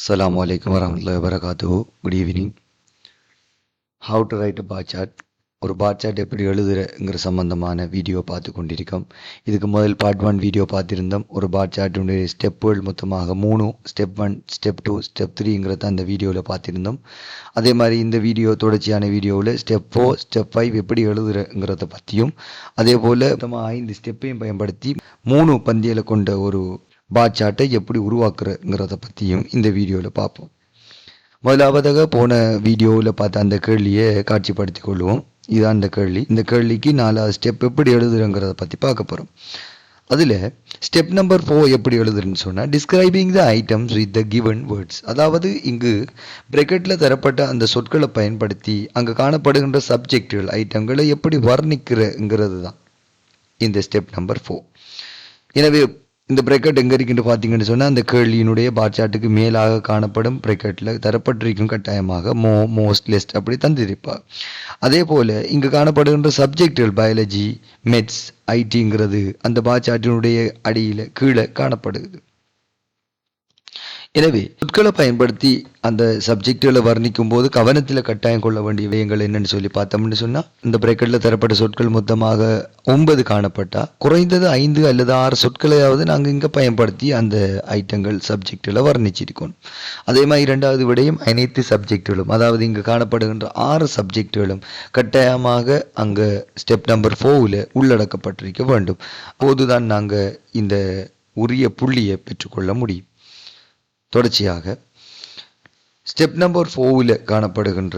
Assalamu alaikum warahmatullahi wabarakatuh. Good evening. How to write a bar chart. ஒரு bar chart எப்படி எழுதுறங்கிற சம்பந்தமான video பார்த்து கொண்டிருக்கோம். இதுக்கு முதல் பார்ட் 1 வீடியோ பார்த்திருந்தோம். ஒரு பார் சார்ட்டுடைய ஸ்டெப்புகள் மொத்தமாக 3, ஸ்டெப் 1, ஸ்டெப் 2, ஸ்டெப் 3ங்கிறத அந்த வீடியோவில் பார்த்திருந்தோம். அதே மாதிரி இந்த வீடியோ தொடர்ச்சியான வீடியோவில் ஸ்டெப் 4, ஸ்டெப் 5 எப்படி எழுதுறங்கிறத பற்றியும், அதே போல் மொத்தமாக 5 ஸ்டெப்பையும் பயன்படுத்தி 3 பந்தியில் கொண்ட ஒரு பார் சார்ட்டை எப்படி உருவாக்குறங்கிறத பற்றியும் இந்த வீடியோவில் பார்ப்போம். முதலாவதாக போன வீடியோவில் பார்த்த அந்த கேள்வியை காட்சிப்படுத்திக் கொள்வோம். இதுதான் அந்த கேள்வி. இந்த கேள்விக்கு 4வது ஸ்டெப் எப்படி எழுதுறங்கிறத பற்றி பார்க்க போகிறோம். அதில் ஸ்டெப் நம்பர் 4 எப்படி எழுதுறேன்னு சொன்னால், describing the items with the given words. அதாவது இங்கு பிரெக்கெட்டில் தரப்பட்ட அந்த சொற்களை பயன்படுத்தி அங்கே காணப்படுகின்ற சப்ஜெக்டுகள் ஐட்டங்களை எப்படி வர்ணிக்கிறங்கிறது தான் இந்த ஸ்டெப் நம்பர் 4. எனவே இந்த பிரேக்கெட் எங்கே இருக்குன்னு பார்த்தீங்கன்னு சொன்னால், அந்த கேள்வியினுடைய பார் சார்ட்டுக்கு மேலாக காணப்படும் பிரேக்கெட்டில் தரப்பட்டிருக்கும் கட்டாயமாக மோஸ்ட், லெஸ்ட் அப்படி தந்திருப்பார். அதே போல் இங்கே காணப்படுகின்ற சப்ஜெக்டுகள் பயாலஜி, மெட்ஸ், ஐடிங்கிறது அந்த பார் சார்ட்டினுடைய அடியில் கீழே காணப்படுது. எனவே சொற்களை பயன்படுத்தி அந்த சப்ஜெக்டுகளை வர்ணிக்கும் போது கவனத்தில் கட்டாயம் கொள்ள வேண்டிய விடயங்கள் என்னன்னு சொல்லி பார்த்தோம்னு சொன்னால், இந்த பிரேக்கெட்டில் தரப்பட்ட சொற்கள் மொத்தமாக 9 காணப்பட்டா குறைந்தது 5 அல்லது 6 சொற்களையாவது நாங்கள் இங்கே பயன்படுத்தி அந்த ஐட்டங்கள் சப்ஜெக்டுகளை வர்ணிச்சிருக்கோம். அதே மாதிரி 2வது விடயம், அனைத்து சப்ஜெக்டுகளும், அதாவது இங்கே காணப்படுகின்ற 6 சப்ஜெக்டுகளும் கட்டாயமாக அங்கே ஸ்டெப் நம்பர் 4ல் உள்ளடக்கப்பட்டிருக்க வேண்டும். அப்போதுதான் நாங்கள் இந்த உரிய புள்ளியை பெற்றுக்கொள்ள முடியும். தொடர்ச்சியாக ஸ்டெப் நம்பர் 4ல் காணப்படுகின்ற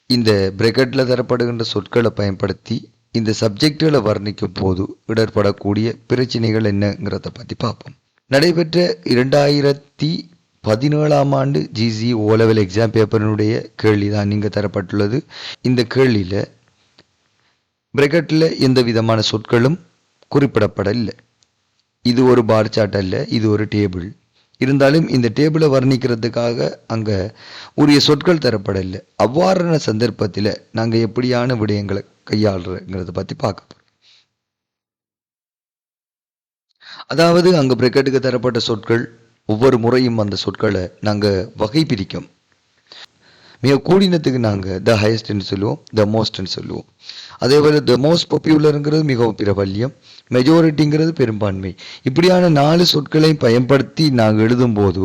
இந்த பிரேக்கெட்டில் தரப்படுகின்ற சொற்களை பயன்படுத்தி இந்த சப்ஜெக்டுகளை வர்ணிக்கும் போது இடர்படக்கூடிய பிரச்சனைகள் என்னங்கிறத பற்றி பார்ப்போம். நடைபெற்ற 2017ஆம் ஆண்டு GC O-level எக்ஸாம் பேப்பரினுடைய கேள்வி தான் இங்கே தரப்பட்டுள்ளது. இந்த கேள்வியில் பிரேக்கெட்டில் எந்த விதமான சொற்களும் குறிப்பிடப்படவில்லை. இது ஒரு பார் சார்ட் அல்ல, இது ஒரு டேபிள். இருந்தாலும் இந்த டேபிளை வர்ணிக்கிறதுக்காக அங்கே உரிய சொற்கள் தரப்படவில்லை. அவ்வாறான சந்தர்ப்பத்தில் நாங்கள் எப்படியான விடயங்களை கையாளுறங்கிறத பற்றி பார்க்க போகிறோம். அதாவது அங்கே பிரேக்கெட்டுக்கு தரப்பட்ட சொற்கள் ஒவ்வொரு முறையும் அந்த சொற்களை நாங்கள் வகை பிரிக்கும். மிக கூடினத்துக்கு நாங்கள் த ஹையஸ்ட்னு சொல்லுவோம், த மோஸ்ட்னு சொல்லுவோம். அதே போல் த மோஸ்ட் பாப்புலருங்கிறது மிகவும் பிரபல்யம், மெஜாரிட்டிங்கிறது பெரும்பான்மை. இப்படியான 4 சொற்களை பயன்படுத்தி நாங்கள் எழுதும்போது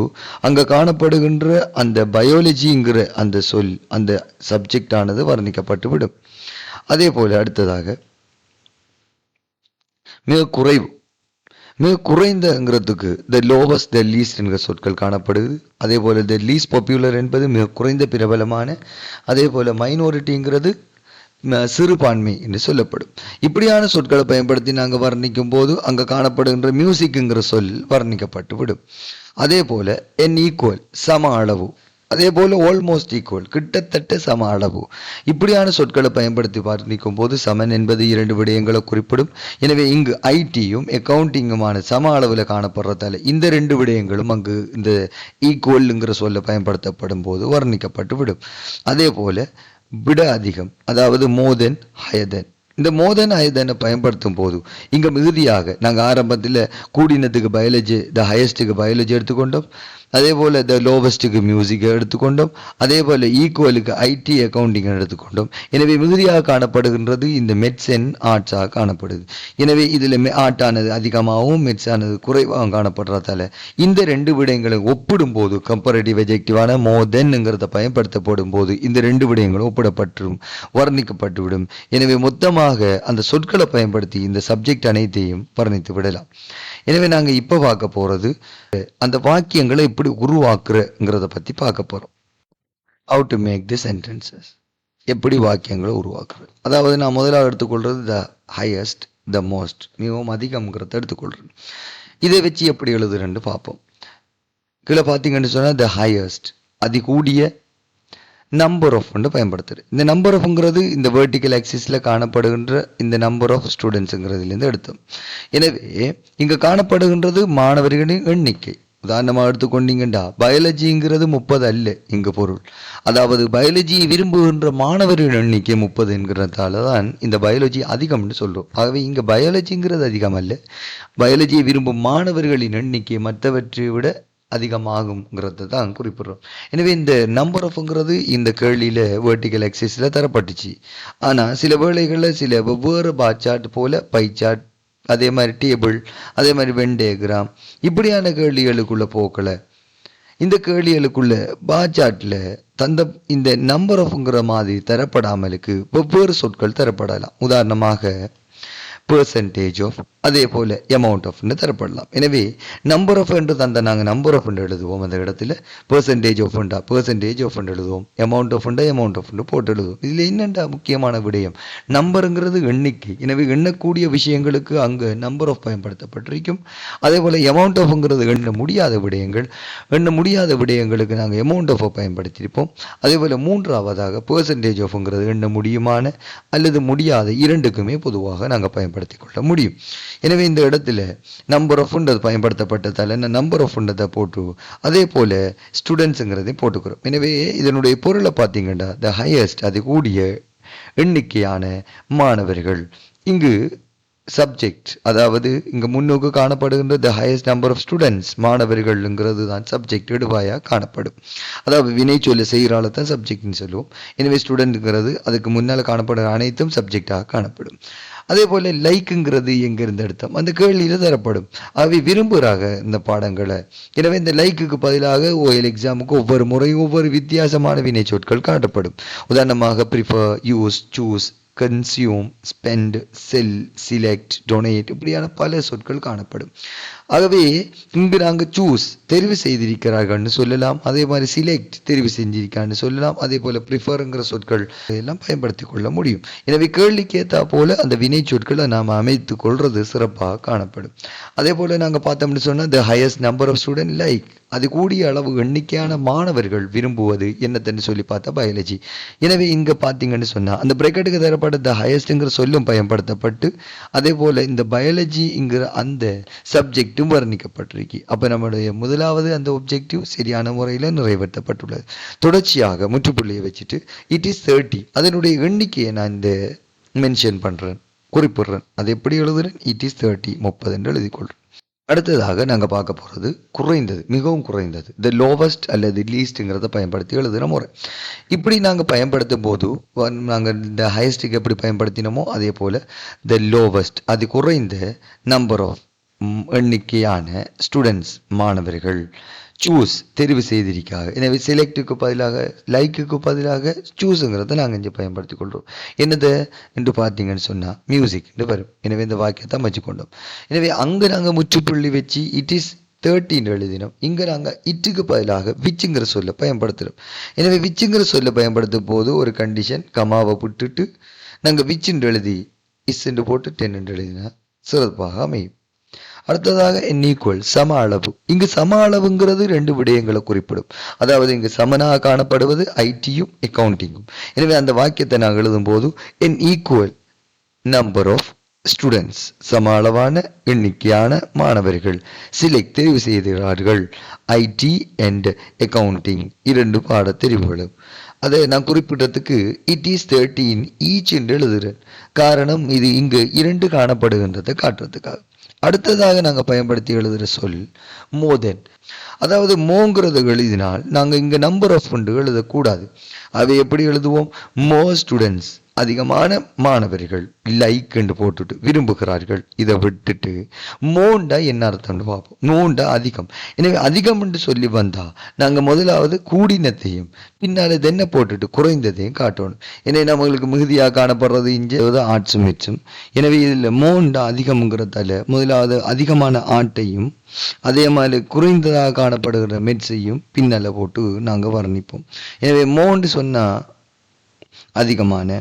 அங்கே காணப்படுகின்ற அந்த பயாலஜிங்கிற அந்த சொல், அந்த சப்ஜெக்ட் ஆனது வர்ணிக்கப்பட்டு விடும். அதே போல் அடுத்ததாக மிக குறைந்தங்கிறதுக்கு த லோவஸ்ட், த லீஸ்ட் என்கிற சொற்கள் காணப்படுது. அதே போல் த லீஸ்ட் பாப்புலர் என்பது மிக குறைந்த பிரபலமான, அதே போல் மைனாரிட்டிங்கிறது சிறுபான்மை என்று சொல்லப்படும். இப்படியான சொற்களை பயன்படுத்தி நாங்கள் வர்ணிக்கும் போது அங்கே காணப்படுகின்ற மியூசிக்குங்கிற சொல் வர்ணிக்கப்பட்டு விடும். அதே போல் என் ஈக்குவல், சம அளவு, அதே போல் ஆல்மோஸ்ட் ஈக்குவல், கிட்டத்தட்ட சம அளவு, இப்படியான சொற்களை பயன்படுத்தி வர்ணிக்கும் போது சமன் என்பது 2 விடயங்களை குறிப்பிடும். எனவே இங்கு ஐடியும் அக்கவுண்டிங்குமான சம அளவில் காணப்படுறதால இந்த 2 விடயங்களும் அங்கு இந்த ஈக்குவல்ங்கிற சொல்ல பயன்படுத்தப்படும் போது வர்ணிக்கப்பட்டு விடும். அதே போல் விட அதிகம், அதாவது மோர் தென், ஹையர் தென். இந்த மோர் தென் ஹையர் தென்னை பயன்படுத்தும் போது இங்கே மிகுதியாக நாங்கள் ஆரம்பத்தில் கூடினத்துக்கு பயாலஜி, த ஹையஸ்ட்டுக்கு பயாலஜி எடுத்துக்கொண்டோம். அதே போல் த லோவஸ்ட்டுக்கு மியூசிக்கை எடுத்துக்கொண்டோம். அதே போல் ஈக்குவலுக்கு ஐடி, அக்கவுண்டிங் எடுத்துக்கொண்டோம். எனவே மிகுதியாக காணப்படுகின்றது இந்த மெட்ஸ் அண்ட் ஆர்ட்ஸாக காணப்படுது. எனவே இதில் ஆர்ட் ஆனது அதிகமாகவும் மெட்ஸ் ஆனது குறைவாகவும் காணப்படுறதால இந்த 2 விடயங்களும் ஒப்பிடும் போது கம்பேரிட்டிவ் எஜெக்டிவான மோர் தென்ங்கிறத பயன்படுத்தப்படும் போது இந்த 2 விடயங்களும் ஒப்பிடப்பட்டும் வர்ணிக்கப்பட்டுவிடும். எனவே மொத்தமாக அந்த சொற்களை பயன்படுத்தி இந்த சப்ஜெக்ட் அனைத்தையும் வர்ணித்து விடலாம். எனவே நாங்கள் இப்போ பார்க்க போகிறது அந்த வாக்கியங்களை எப்படி உருவாக்குறங்கிறத பற்றி பார்க்க போகிறோம். How to make the sentences, எப்படி வாக்கியங்களை உருவாக்குறது. அதாவது நான் முதலாக எடுத்துக்கொள்கிறது த ஹையஸ்ட், த மோஸ்ட், மிகவும் அதிகம்ங்கிறத எடுத்துக்கொள்கிறேன். இதை வச்சு எப்படி எழுதுறேன்னு பார்ப்போம். கீழே பார்த்தீங்கன்னு சொன்னால் த ஹையஸ்ட், அதிகூடிய, நம்பர் ஆஃப் பயன்படுத்துறது. இந்த நம்பர் ஆஃப்ங்கிறது இந்த வெர்டிக்கல் ஆக்சிஸில் காணப்படுகின்ற இந்த நம்பர் ஆஃப் ஸ்டூடெண்ட்ஸுங்கிறதுலேருந்து எடுத்தோம். எனவே இங்கே காணப்படுகின்றது மாணவர்களின் எண்ணிக்கை. உதாரணமாக எடுத்துக்கொண்டீங்கண்டா பயாலஜிங்கிறது 30 அல்ல இங்கு பொருள். அதாவது பயாலஜியை விரும்புகின்ற மாணவர்களின் எண்ணிக்கை 30 என்கிறதால தான் இந்த பயாலஜி அதிகம்னு சொல்கிறோம். ஆகவே இங்கே பயாலஜிங்கிறது அதிகம் அல்ல, பயாலஜியை விரும்பும் மாணவர்களின் எண்ணிக்கை மற்றவற்றை விட அதிகமாகுங்கிறத தான் குறிப்பிடுறோம். எனவே இந்த நம்பர் ஆஃப்ங்கிறது இந்த கேள்வியில் வேர்டிக்கல் எக்ஸைஸில் தரப்பட்டுச்சு. ஆனால் சில வேளைகளில் சில வெவ்வேறு பார் சார்ட் போல பை சார்ட், அதே மாதிரி டேபிள், அதே மாதிரி வென் டயக்ராம், இப்படியான கேள்விகளுக்குள்ள போக்கலை இந்த கேள்விகளுக்குள்ள பார் சார்ட்டில் தந்த இந்த நம்பர் ஆஃப்ங்கிற மாதிரி தரப்படாமலுக்கு வெவ்வேறு சொற்கள் தரப்படலாம். உதாரணமாக பெர்சன்டேஜ் ஆஃப், அதே போல அமௌண்ட் ஆஃப்னு தரப்படலாம். எனவே நம்பர் ஆஃப் என்று தந்த நாங்கள் நம்பர் ஆஃப் எழுதுவோம். அந்த இடத்துல பெர்சன்டேஜ் ஆஃப் பெர்சன்டேஜ் ஆஃப் எழுதுவோம், அமௌண்ட் ஆஃப் அமௌண்ட் ஆஃப் போட்டு எழுதுவோம். இதில் என்னென்ன முக்கியமான விடயம், நம்பருங்கிறது எண்ணிக்கை. எனவே எண்ணக்கூடிய விஷயங்களுக்கு அங்கே நம்பர் ஆஃப் பயன்படுத்தப்பட்டிருக்கும். அதே போல் அமௌண்ட் ஆஃப்ங்கிறது எண்ண முடியாத விடயங்கள், எண்ண முடியாத விடயங்களுக்கு நாங்கள் அமௌண்ட் ஆஃப் பயன்படுத்தியிருப்போம். அதே போல் மூன்றாவதாக பெர்சன்டேஜ் ஆஃப்ங்கிறது எண்ண முடியுமான அல்லது முடியாத இரண்டுக்குமே பொதுவாக நாங்கள் பயன்படுத்தி கொள்ள முடியும். எனவே இந்த இடத்துல நம்பர் ஆஃப் பயன்படுத்தப்பட்டதால் நம்பர் ஆஃப் போட்டு அதே போல ஸ்டூடெண்ட்ஸுங்கிறதையும் போட்டுக்கிறோம். எனவே இதனுடைய பொருளை பார்த்தீங்கன்னா த ஹையஸ்ட், அது கூடிய எண்ணிக்கையான மாணவர்கள். இங்கு சப்ஜெக்ட், அதாவது இங்க முன்னுக்கு காணப்படுகின்ற the highest number of students, மாணவர்கள்ங்கிறது தான் சப்ஜெக்ட் எடுவாயா காணப்படும். அதாவது வினை சொல்ல செய்கிறால தான் சப்ஜெக்ட்னு சொல்லுவோம். எனவே ஸ்டூடெண்ட்ங்கிறது அதுக்கு முன்னால் காணப்படுகிற அனைத்தும் சப்ஜெக்டாக காணப்படும். அதே போல லைக்குங்கிறது எங்கிருந்து எடுத்தோம், அந்த கேள்வியில தரப்படும். அவை விரும்புகிறாங்க இந்த பாடங்களை. எனவே இந்த லைக்குக்கு பதிலாக ஓஎல் எக்ஸாமுக்கு ஒவ்வொரு முறையும் ஒவ்வொரு வித்தியாசமான வினை சொற்கள் காட்டப்படும். உதாரணமாக prefer, use, choose, consume, spend, sell, select, donate, இப்படியான பல சொற்கள் காணப்படும். ஆகவே இங்கு நாங்கள் சூஸ் தெரிவு செய்திருக்கிறார்கள்னு சொல்லலாம். அதே மாதிரி சிலெக்ட் தெரிவு செஞ்சிருக்கான்னு சொல்லலாம். அதே போல ப்ரிஃபருங்கிற சொற்கள் எல்லாம் பயன்படுத்தி கொள்ள முடியும். எனவே கேள்விக்கு ஏற்றா போல அந்த வினை சொற்களை நாம் அமைத்து கொள்வது சிறப்பாக காணப்படும். அதே போல நாங்கள் பார்த்தோம்னு சொன்னால் the highest number of student like, அது கூடிய அளவு எண்ணிக்கையான மாணவர்கள் விரும்புவது என்னத்தன்னு சொல்லி பார்த்தா பயாலஜி. எனவே இங்கே பார்த்தீங்கன்னு சொன்னால் அந்த பிரேக்கெட்டுக்கு தரப்பட்ட த ஹையஸ்ட்ங்கிற சொல்லும் பயன்படுத்தப்பட்டு அதே போல இந்த பயாலஜிங்கிற அந்த சப்ஜெக்டும் வர்ணிக்கப்பட்டிருக்கு. அப்போ நம்முடைய முதலாவது அந்த ஒப்ஜெக்டிவ் சரியான முறையில் நிறைவேற்றப்பட்டுள்ளது. தொடர்ச்சியாக முற்றுப்புள்ளியை வச்சுட்டு இட் இஸ் 30, அதனுடைய எண்ணிக்கையை நான் இந்த மென்ஷன் பண்ணுறேன், குறிப்பிடுறேன். அது எப்படி எழுதுறேன், இட் இஸ் 30, 30 என்று எழுதிக்கொள்கிறேன். அடுத்ததாக நாங்கள் பார்க்க போகிறது குறைந்தது, மிகவும் குறைந்தது, த லோவஸ்ட் அல்லது லீஸ்ட்டுங்கிறத பயன்படுத்தி எழுதுகிற முறை. இப்படி நாங்கள் பயன்படுத்தும் போது நாங்கள் இந்த ஹையஸ்ட்டுக்கு எப்படி பயன்படுத்தினோமோ அதே போல் த லோவஸ்ட், அது குறைந்த நம்பர் ஆஃப் எண்ணிக்கையான ஸ்டூடெண்ட்ஸ் மாணவர்கள், சூஸ் தெரிவு செய்திருக்காங்க. எனவே செலக்டுக்கு பதிலாக லைக்குக்கு பதிலாக சூஸுங்கிறத நாங்கள் இங்கே பயன்படுத்தி கொள்கிறோம். என்னது என்று பார்த்தீங்கன்னு சொன்னால் மியூசிக் என்று வரும். எனவே இந்த வாக்கியத்தை வச்சுக்கொண்டோம். எனவே அங்கே நாங்கள் முற்றுப்புள்ளி வச்சு இட் இஸ் 13 எழுதினோம். இங்கே நாங்கள் இட்டுக்கு பதிலாக விச்சுங்கிற சொல்ல பயன்படுத்துகிறோம். எனவே விச்சுங்கிற சொல்ல பயன்படுத்தும் போது ஒரு கண்டிஷன், கமாவை விட்டுட்டு நாங்கள் விச்சுன்னு எழுதி இஸ் என்று போட்டு 10 என்று எழுதினா சிறப்பாக அமையும். அடுத்ததாக என் ஈக்குவல், சம அளவு. இங்கு சம அளவுங்கிறது 2 விடயங்களை குறிப்பிடும். அதாவது இங்கு சமனாக காணப்படுவது ஐடியும் அக்கௌண்டிங்கும். எனவே அந்த வாக்கியத்தை நாங்கள் எழுதும் போது n equal number of students, சம அளவான எண்ணிக்கையான மாணவர்கள், சிலெக்ட் தெரிவு செய்கிறார்கள், ஐடி அண்ட் அக்கௌண்டிங் 2 பாட தெரிவுகளும். அதை நான் குறிப்பிட்டதுக்கு இட் இஸ் 13 ஈச் என்று எழுதுகிறேன். காரணம் இது இங்கு 2 காணப்படுகின்றதை காட்டுறதுக்காக. அடுத்ததாக நாங்கள் பயன்படுத்தி எழுதுகிற சொல் மோர் தென். அதாவது மோங்கிறத எழுதினால் நாங்கள் இங்கே நம்பர் ஆஃப் எழுதக்கூடாது. அவை எப்படி எழுதுவோம், மோர் ஸ்டூடெண்ட்ஸ், அதிகமான மாணவர்கள், லைக் என்று போட்டுட்டு விரும்புகிறார்கள். இதை விட்டுட்டு மோண்டா என்ன அர்த்தம்னு பார்ப்போம். மோண்டா அதிகம். எனவே அதிகம் என்று சொல்லி வந்தா நாங்கள் முதலாவது கூடினத்தையும் பின்னால் தென்னை போட்டுட்டு குறைந்ததையும் காட்டணும். எனவே நம்மளுக்கு மிகுதியாக காணப்படுறது இங்கே ஆர்ட்ஸும் மிச்சும். எனவே இதில் மோண்டா அதிகம்ங்கிறதால முதலாவது அதிகமான ஆட்டையும் அதே மாதிரி குறைந்ததாக காணப்படுகிற மெட்ஸையும் பின்னால் போட்டு நாங்கள் வர்ணிப்போம். எனவே மோண்டு சொன்னால் அதிகமான,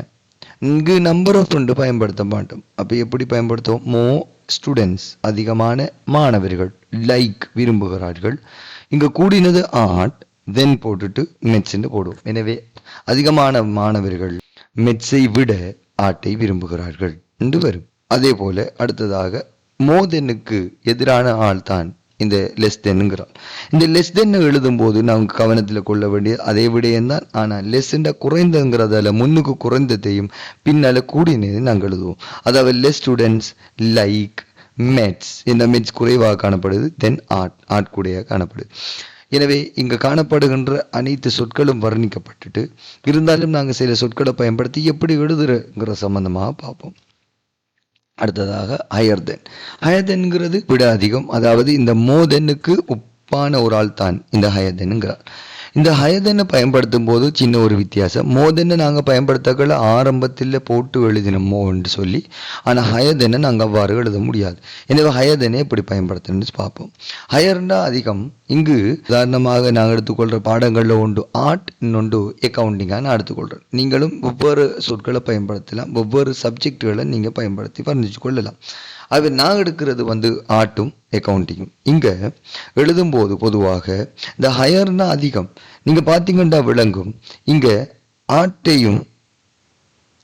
இங்கு நம்பர் ஆஃப் பயன்படுத்த மாட்டோம். அப்போ எப்படி பயன்படுத்துவோம், மோ ஸ்டூடெண்ட்ஸ், அதிகமான மாணவர்கள், லைக் விரும்புகிறார்கள். இங்கே கூடினது ஆர்ட், தென் போட்டுட்டு மெட்ஸ்ன்னு போடுவோம். எனவே அதிகமான மாணவர்கள் மெட்ஸை விட ஆர்ட்டை விரும்புகிறார்கள் என்று வரும். அதே போல அடுத்ததாக மோதனுக்கு எதிரான ஆள் தான் இந்த லெஸ் தென்னுங்கிறான். இந்த லெஸ் தென் எழுதும் போது நாங்கள் கவனத்தில் கொள்ள வேண்டிய அதே விடயம்தான். ஆனால் லெஸ்ஸுண்டா குறைந்தங்கிறதால முன்னுக்கு குறைந்ததையும் பின்னால் கூடினதையும் நாங்கள் எழுதுவோம். அதாவது லெஸ் ஸ்டூடெண்ட்ஸ் லைக் மெட்ஸ், இந்த மெட்ஸ் குறைவாக காணப்படுது. தென் ஆர்ட் கூடையாக காணப்படுது. எனவே இங்கு காணப்படுகின்ற அனைத்து சொற்களும் வர்ணிக்கப்பட்டுட்டு இருந்தாலும் நாங்கள் சில சொற்களை பயன்படுத்தி எப்படி எழுதுறங்கிற சம்பந்தமாக பார்ப்போம். அடுத்ததாக ஹையர் தென். ஹையர் தென்ங்கிறது விட அதிகம், அதாவது இந்த மோதனுக்கு ஒப்பான ஒரு ஆள் தான் இந்த ஹையர் தென்ங்கிறார். இந்த ஹையர் தென்னை பயன்படுத்தும் போது சின்ன ஒரு வித்தியாசம். மோதனை நாங்கள் பயன்படுத்தக்களை ஆரம்பத்தில் போட்டு எழுதினோமோ என்று சொல்லி, ஆனால் ஹையர் தென்னை நாங்கள் அவ்வாறு எழுத முடியாது. எனவே ஹையர் தென்னை எப்படி பயன்படுத்தணும்னு பார்ப்போம். ஹையர்னா அதிகம். இங்கு உதாரணமாக நாங்கள் எடுத்துக்கொள்கிற பாடங்களில் ஒன்று ஆர்ட், இன்னொன்று அக்கவுண்டிங்கான எடுத்துக்கொள்கிறோம். நீங்களும் ஒவ்வொரு சொற்களை பயன்படுத்தலாம், ஒவ்வொரு சப்ஜெக்டுகளை நீங்கள் பயன்படுத்தி வர்ணிச்சு கொள்ளலாம். அது நான் எடுக்கிறது ஆர்ட்டும் அக்கவுண்டிங்கும். இங்கே எழுதும்போது பொதுவாக இந்த ஹையர்னா அதிகம். நீங்கள் பார்த்தீங்கன்னா விளங்கும். இங்கே ஆர்ட்டையும்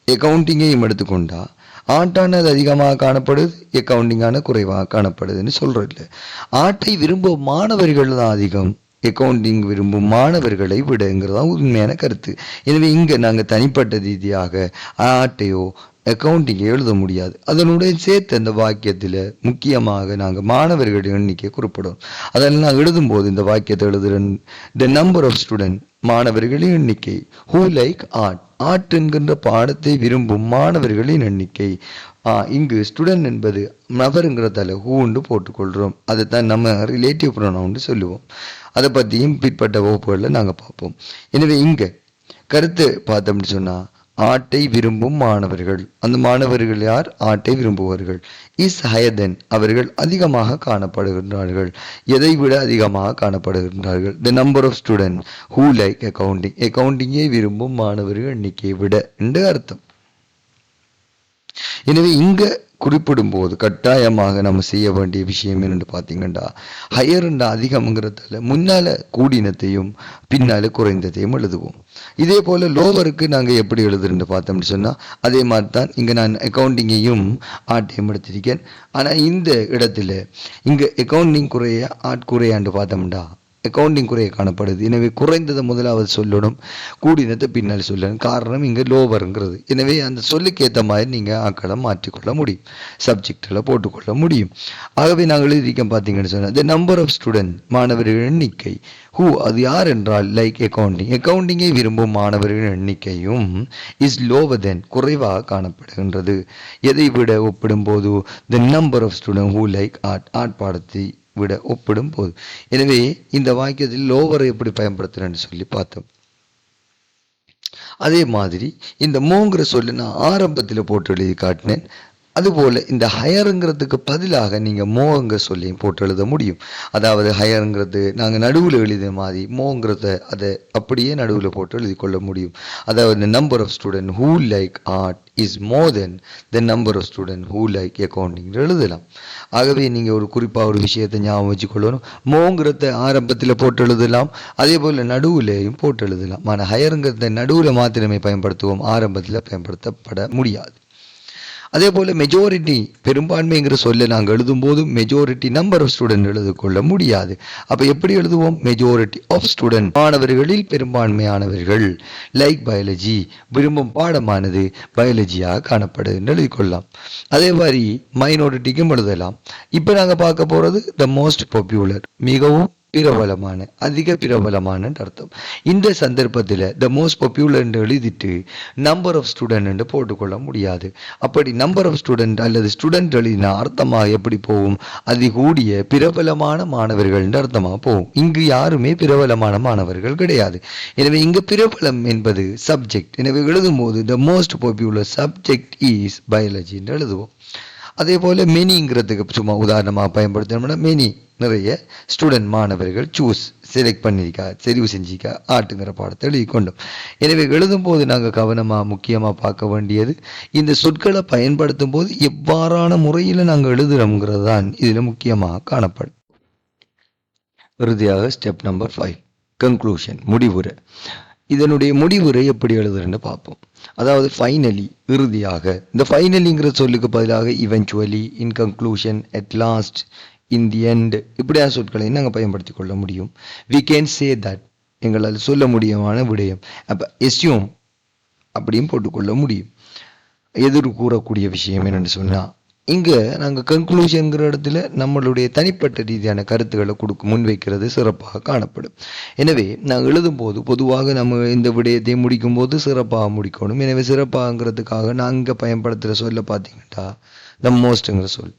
அக்கவுண்டிங்கையும் எடுத்துக்கொண்டா ஆர்ட்டானது அதிகமாக காணப்படுது, அக்கவுண்டிங்கான குறைவாக காணப்படுதுன்னு சொல்கிறது. ஆர்ட்டை விரும்பும் மாணவர்கள் தான் அதிகம், அக்கவுண்டிங் விரும்பும் மாணவர்களை விடங்கிறதா உண்மையான கருத்து. எனவே இங்கே நாங்கள் தனிப்பட்ட ரீதியாக ஆர்ட்டையோ அக்கவுண்டிங்கை எழுத முடியாது. அதனுடைய சேர்த்து அந்த வாக்கியத்தில் முக்கியமாக நாங்கள் மாணவர்களுடைய எண்ணிக்கை குறிப்பிடும். அதனால் நான் எழுதும்போது இந்த வாக்கியத்தை எழுதுகிறேன். த நம்பர் ஆஃப் ஸ்டூடெண்ட், மாணவர்களின் எண்ணிக்கை. ஹூ லைக் ஆர்ட், ஆர்ட் என்கின்ற பாடத்தை விரும்பும் மாணவர்களின் எண்ணிக்கை. இங்கு ஸ்டூடெண்ட் என்பது நபருங்கிறதால ஹூன்னு போட்டுக்கொள்கிறோம். அதை தான் நம்ம ரிலேட்டிவ் ப்ரொனவுன்னு சொல்லுவோம். அதை பற்றியும் பிற்பட்ட வகுப்புகளில் நாங்கள் பார்ப்போம். எனவே இங்கே கருத்து பார்த்தோம்னு சொன்னால் ஆர்ட்டை விரும்பும் மாணவர்கள், அந்த மாணவர்கள் யார்? ஆர்ட்டை விரும்புவார்கள். இஸ் ஹையர் தென், அவர்கள் அதிகமாக காணப்படுகின்றார்கள். எதை விட அதிகமாக காணப்படுகின்றார்கள். The number of student who like accounting, அக்கவுண்டிங்கை விரும்பும் மாணவர்கள் எண்ணிக்கையை விட என்று அர்த்தம். எனவே இங்க குறிப்பிடும் போது கட்டாயமாக நம்ம செய்ய வேண்டிய விஷயம் என்னென்னு பார்த்தீங்கன்னா, ஹையர்ண்டா அதிகம்ங்கிறதால முன்னால கூடினத்தையும் பின்னால குறைந்ததையும் எழுதுவோம். இதே போல லோவருக்கு நாங்கள் எப்படி எழுதுறேன்னு பார்த்தோம்னு சொன்னால் அதே மாதிரி தான் இங்கே நான் அக்கவுண்டிங்கையும் ஆர்ட்டையும் எடுத்திருக்கேன். ஆனால் இந்த இடத்துல இங்கே அக்கவுண்டிங் குறைய ஆர்ட் குறையாண்டு பார்த்தோம்டா அக்கவுண்டிங் குறைய காணப்படுது. எனவே குறைந்ததை முதலாவது சொல்லணும், கூடினத்தை பின்னால் சொல்லணும். காரணம் இங்கே லோவருங்கிறது. எனவே அந்த சொல்லுக்கு ஏற்ற மாதிரி நீங்கள் ஆக்களை மாற்றிக்கொள்ள முடியும், சப்ஜெக்டில் போட்டுக்கொள்ள முடியும். ஆகவே நாங்கள் எழுதியிருக்கோம் பார்த்தீங்கன்னு சொன்னால் த நம்பர் ஆஃப் ஸ்டூடெண்ட், மாணவர்கள் எண்ணிக்கை. ஹூ, அது யார் என்றால் லைக் அக்கவுண்டிங், அக்கவுண்டிங்கை விரும்பும் மாணவர்கள் எண்ணிக்கையும் இஸ் லோவர் தென், குறைவாக காணப்படுகின்றது. எதை விட ஒப்பிடும் போது? The number of student who like art, art பாடத்தை விட ஒப்பிடும் போது. எனவே இந்த வாக்கியத்தில் லோவரை எப்படி பயன்படுத்துறேன்னு சொல்லி பார்த்தோம். அதே மாதிரி இந்த மோங்கிற சொல்லு நான் ஆரம்பத்தில் போட்டு எழுதி காட்டினேன். அதுபோல் இந்த ஹையருங்கிறதுக்கு பதிலாக நீங்கள் மோங்கிற சொல்லியும் போட்டு எழுத முடியும். அதாவது ஹையருங்கிறது நாங்கள் நடுவில் எழுதிய மாதிரி மோங்கிறத அதை அப்படியே நடுவில் போட்டு எழுதி கொள்ள முடியும். அதாவது number of student who like art is more than the number of student who like accounting எழுதலாம். ஆகவே நீங்கள் ஒரு குறிப்பாக ஒரு விஷயத்தை ஞாபகம் வச்சுக்கொள்ளணும். மோங்கிறத ஆரம்பத்தில் போட்டு எழுதலாம், அதே போல் நடுவுலையும் போட்டு எழுதலாம். ஆனால் ஹையருங்கிறத நடுவில் மாத்திரமே பயன்படுத்துவோம், ஆரம்பத்தில் பயன்படுத்தப்பட முடியாது. அதே போல் மெஜாரிட்டி, பெரும்பான்மைங்கிற சொல்ல நாங்கள் எழுதும்போது மெஜாரிட்டி நம்பர் ஆஃப் ஸ்டூடெண்ட் எழுது கொள்ள முடியாது. அப்போ எப்படி எழுதுவோம்? மெஜாரிட்டி ஆஃப் ஸ்டூடெண்ட், மாணவர்களில் பெரும்பான்மையானவர்கள் லைக் பயாலஜி, விரும்பும் பாடமானது பயாலஜியாக காணப்படுதுன்னு எழுதிக்கொள்ளலாம். அதே மாதிரி மைனாரிட்டிக்கும் எழுதலாம். இப்போ நாங்கள் பார்க்க போகிறது த மோஸ்ட் பாப்புலர், மிகவும் பிரபலமான, அதிக பிரபலமான அர்த்தம். இந்த சந்தர்ப்பத்தில் த மோஸ்ட் பாப்புலர் என்று எழுதிட்டு நம்பர் ஆஃப் ஸ்டூடெண்ட் என்று போட்டுக்கொள்ள முடியாது. அப்படி நம்பர் ஆஃப் ஸ்டூடெண்ட் அல்லது ஸ்டூடெண்ட் எழுதினா அர்த்தமாக எப்படி போகும்? அதிகூடிய பிரபலமான மாணவர்கள் என்று அர்த்தமாக போகும். இங்கு யாருமே பிரபலமான மாணவர்கள் கிடையாது. எனவே இங்கு பிரபலம் என்பது சப்ஜெக்ட். எனவே எழுதும் போது the most popular subject is biology என்று எழுதுவோம். அதே போல மெனிங்கிறதுக்கு சும்மா உதாரணமாக பயன்படுத்தணும்னா மெனி, நிறைய ஸ்டூடெண்ட் மாணவர்கள் சூஸ் செலக்ட் பண்ணியிருக்கா, தெரிவு செஞ்சிக்கா ஆர்ட்டுங்கிற பாடத்தை எழுதி கொண்டோம். எனவே எழுதும் போது நாங்கள் கவனமாக முக்கியமாக பார்க்க வேண்டியது இந்த சொற்களை பயன்படுத்தும் போது எவ்வாறான முறையில் நாங்கள் எழுதுகிறோங்கிறது தான் இதில் முக்கியமாக காணப்படும். இறுதியாக ஸ்டெப் நம்பர் 5, கன்க்ளூஷன், முடிவுரை. இதனுடைய முடிவுரை எப்படி எழுதுறேன்னு பார்ப்போம். அதாவது ஃபைனலி, இறுதியாக. இந்த ஃபைனலிங்கிற சொல்லுக்கு பதிலாக eventually, in conclusion, at last, in the end, இப்படியான சொற்களை நாங்கள் பயன்படுத்தி கொள்ள முடியும். வி கேன் சே தட், எங்களால் சொல்ல முடியுமான விடயம். அப்போ எஸ்யூம் அப்படியும் போட்டுக்கொள்ள முடியும். எதிர் கூறக்கூடிய விஷயம் என்னென்னு சொன்னால் இங்கே நாங்கள் கன்க்ளூஷன்ங்கிற இடத்துல நம்மளுடைய தனிப்பட்ட ரீதியான கருத்துக்களை முன்வைக்கிறது சிறப்பாக காணப்படும். எனவே நாங்கள் எழுதும்போது பொதுவாக நம்ம இந்த விடயத்தை முடிக்கும்போது சிறப்பாக முடிக்கணும். எனவே சிறப்பாகங்கிறதுக்காக நாங்கள் பயன்படுத்துகிற சொல்ல பார்த்தீங்கன்னா த மோஸ்ட்ங்கிற சொல்.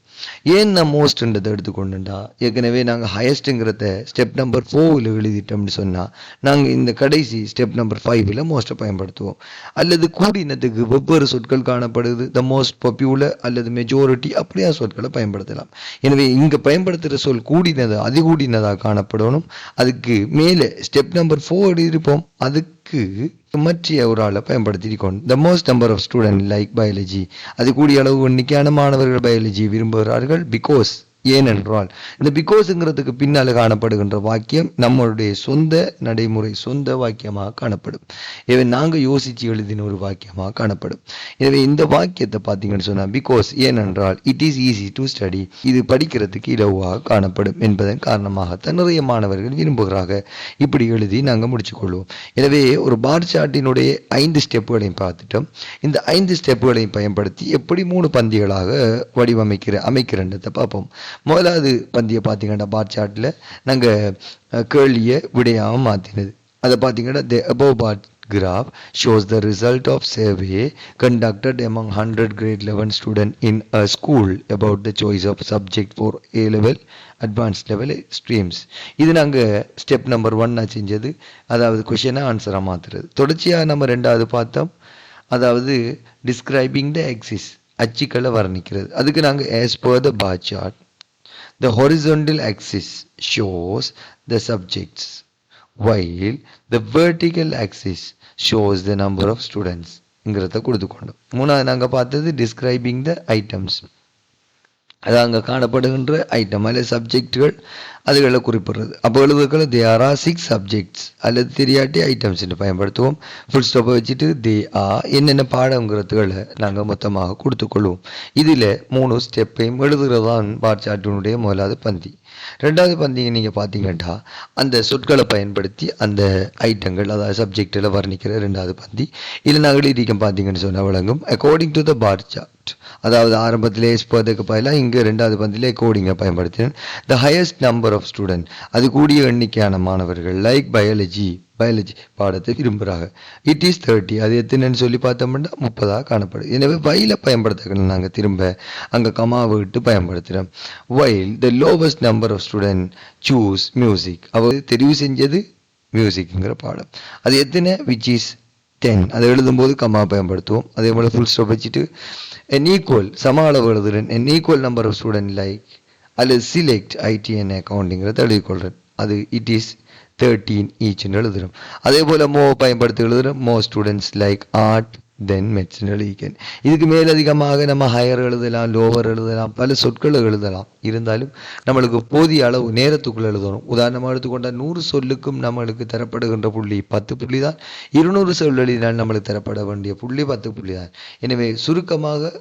ஏன் நான் மோஸ்ட்ன்றதை எடுத்துக்கொண்டுண்டா, ஏற்கனவே நாங்கள் ஹையஸ்ட்டுங்கிறத ஸ்டெப் நம்பர் 4 எழுதிட்டோம்னு சொன்னால் நாங்கள் இந்த கடைசி ஸ்டெப் நம்பர் 5 மோஸ்ட்டை பயன்படுத்துவோம். அல்லது கூடினத்துக்கு வெவ்வேறு சொற்கள் காணப்படுது, த மோஸ்ட் பாப்புலர் அல்லது மெஜாரிட்டி, அப்படியா சொற்களை பயன்படுத்தலாம். எனவே இங்கே பயன்படுத்துகிற சொல் கூடினது அதிகூடினதாக காணப்படணும். அதுக்கு மேலே ஸ்டெப் நம்பர் 4 எழுதியிருப்போம், அதுக்கு மற்றிய ஒரு ஆளை பயன்படுத்திக்கணும். The most number of student like biology, அது கூடிய அளவு எண்ணிக்கையான மாணவர்கள் பயாலஜி விரும்புகிறார்கள். பிகாஸ், ஏனென்றால் இந்த பிகாஸ்ங்கிறதுக்கு பின்னால் காணப்படுகின்ற வாக்கியம் நம்மளுடைய சொந்த நடைமுறை சொந்த வாக்கியமாக காணப்படும். எனவே நாங்கள் யோசித்து எழுதின ஒரு வாக்கியமாக காணப்படும். எனவே இந்த வாக்கியத்தை பார்த்தீங்கன்னு சொன்னால் பிகாஸ், ஏனென்றால் it is easy to study, இது படிக்கிறதுக்கு இலவாக காணப்படும் என்பதன் காரணமாகத்தான் நிறைய மாணவர்கள் விரும்புகிறாங்க. இப்படி எழுதி நாங்கள் முடிச்சுக்கொள்வோம். எனவே ஒரு பார் சார்ட்டினுடைய 5 ஸ்டெப்புகளையும் பார்த்துட்டோம். இந்த 5 ஸ்டெப்புகளையும் பயன்படுத்தி எப்படி 3 பந்திகளாக அமைக்கிறன்றதை பார்ப்போம். முதலாவது பந்தியை பார்த்தீங்கன்னா பார் சார்ட்டில் நாங்கள் கேள்வியை விடையாக மாற்றினது. அதை பார்த்தீங்கன்னா the above bar graph shows the result of survey conducted among 100 grade 11 students in a school about the choice of subject for A level advanced level streams. இது நாங்கள் ஸ்டெப் நம்பர் 1 செஞ்சது, அதாவது கொஷனை ஆன்சராக மாற்றுறது. தொடர்ச்சியாக நம்ம 2வது பார்த்தோம், அதாவது டிஸ்கிரைபிங் த axis, அச்சுக்களை வர்ணிக்கிறது. அதுக்கு நாங்கள் as per the bar chart, the horizontal axis shows the subjects while the vertical axis shows the number of students ங்கிறத கொடுத்துக்கொண்டோம். 3வது நாங்கள் பார்த்தது describing the items, அது அங்கே காணப்படுகின்ற ஐட்டம் அல்லது சப்ஜெக்டுகள் அதுகளை குறிப்பிடுறது. அப்போ எழுதுக்களை தே ஆர் 6 சப்ஜெக்ட்ஸ் அல்லது தெரியாட்டி ஐட்டம்ஸ் என்று பயன்படுத்துவோம். ஃபுல் ஸ்டாப்பை வச்சுட்டு தே என்னென்ன பாடங்கிறதுகளை நாங்கள் மொத்தமாக கொடுத்துக்கொள்வோம். இதில் 3 ஸ்டெப்பையும் எழுதுகிறதான் பார் சார்ட்டினுடைய முதலாவது பந்தி. 2வது பந்தியை நீங்கள் பார்த்தீங்கன்னா அந்த சொற்களை பயன்படுத்தி அந்த ஐட்டங்கள் அதாவது சப்ஜெக்டில் வர்ணிக்கிற 2வது பந்தி. இதில் நாங்கள் எழுதியிருக்கோம் பார்த்தீங்கன்னு சொன்னால் விளங்கும். According to the bar chart, அதாவது ஆரம்பத்திலே எஸ்பதுக்கு பதிலாக இங்கே 2வது பந்திலே கோடிங்கை பயன்படுத்தினேன். The highest number of student, அது கூடிய எண்ணிக்கையான மாணவர்கள் லைக் பயாலஜி பாடத்தை விரும்புகிறாங்க. இட் இஸ் 30, அது எத்தனைன்னு சொல்லி பார்த்தோம்னா 30 காணப்படுது. எனவே வயல பயன்படுத்தணும். நாங்கள் திரும்ப அங்கே கமாவை விட்டு பயன்படுத்துகிறோம். While the lowest number of student choose music, அவர் தெரிவு செஞ்சது மியூசிக்ங்கிற பாடம். அது எத்தனை, விச் இஸ் 10, அதை எழுதும்போது கமா பயன்படுத்துவோம். அதே போல் ஃபுல் ஸ்டாப் வச்சுட்டு an equal, சம அளவு எழுதுறேன். an equal number of student like அல்லது select IT and accountingங்கிறத எழுதிக்கொள்கிறேன். அது it is 13 ஈச்னு எழுதுகிறோம். அதே போல் மோ பயன்படுத்தி எழுதுகிறோம். மோ ஸ்டூடெண்ட்ஸ் லைக் ஆர்ட் தென் மெட்ஸ்னு எழுதிக்கேன். இதுக்கு மேலதிகமாக நம்ம ஹையர் எழுதலாம், லோவர் எழுதலாம், பல சொற்களை எழுதலாம். இருந்தாலும் நம்மளுக்கு போதிய அளவு நேரத்துக்குள்ள எழுதணும். உதாரணமாக எடுத்துக்கொண்டால் 100 சொல்லுக்கும் நம்மளுக்கு தரப்படுகின்ற புள்ளி 10 புள்ளி தான். 200 சொல் எழுதினால் நம்மளுக்கு தரப்பட வேண்டிய புள்ளி 10 புள்ளி தான். எனவே சுருக்கமாக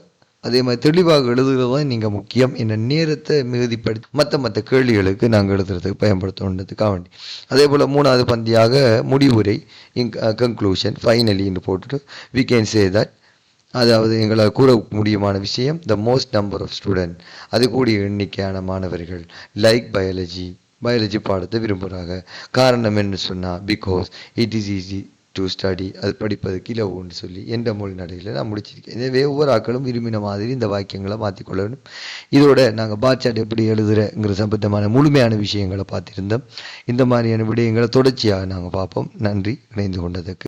அதே மாதிரி தெளிவாக எழுதுகிறது தான் நீங்கள் முக்கியம். என்ன நேரத்தை மிகுதிப்படுத்தி மற்ற கேள்விகளுக்கு நாங்கள் எழுதுறதுக்கு பயன்படுத்தணுன்றதுக்காக வேண்டி. அதே போல் 3வது பந்தியாக முடிவுரை, கன்க்ளூஷன், ஃபைனலின்னு போட்டுட்டு வி கேன் சே தட், அதாவது எங்களால் கூற முடியுமான விஷயம், the most number of student, அது கூடிய எண்ணிக்கையான மாணவர்கள் லைக் பயாலஜி பாடத்தை விரும்புகிறாங்க. காரணம் என்ன சொன்னால் because it is easy to study, அது படிப்பதுக்கு இலவுன்னு சொல்லி என்ற மொழி நடையில் நான் முடிச்சிருக்கேன். எனவே ஒவ்வொரு ஆக்களும் விரும்பின மாதிரி இந்த வாக்கியங்களை மாற்றிக்கொள்ளணும். இதோட நாங்கள் பார் சார்ட் எப்படி எழுதுகிறங்கிற சம்பந்தமான முழுமையான விஷயங்களை பார்த்திருந்தோம். இந்த மாதிரியான விடயங்களை தொடர்ச்சியாக நாங்கள் பார்ப்போம். நன்றி இணைந்து கொண்டதுக்கு.